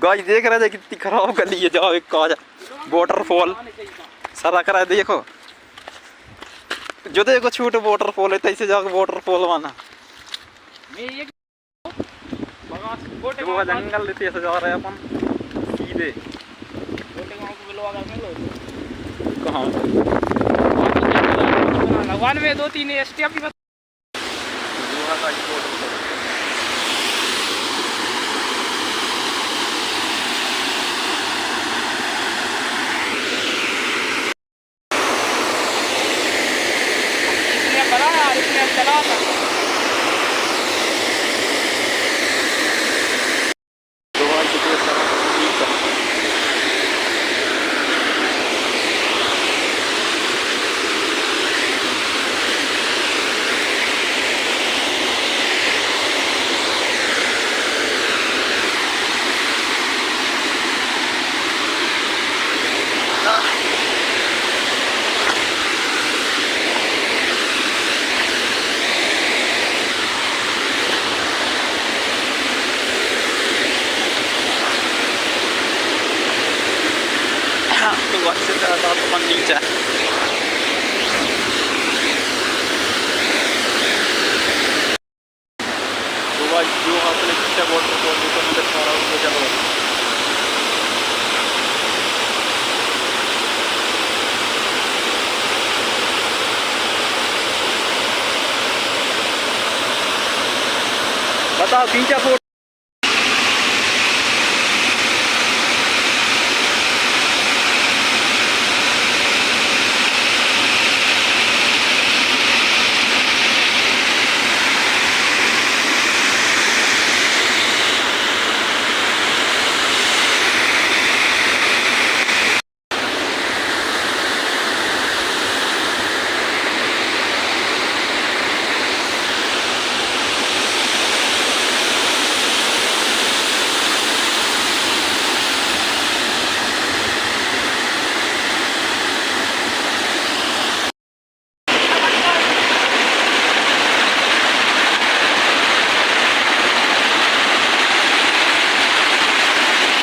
Guys देख रहे थे कितनी खराब कर ली है। जाओ एक काज वाटरफॉल सारा करा देखो जो देखो छोटे वाटरफॉल है तैसे जाकर वाटरफॉल माना जंगल लेते ऐसे जा रहे हैं अपन सीधे कहाँ लगवान में 2-3 स्टेप भी चला था। से ज़्यादा अपन नीचे तो भाई जो आपने नीचे वाटरफॉल देखो अंदर सारा उसको चलो बताओ पीछे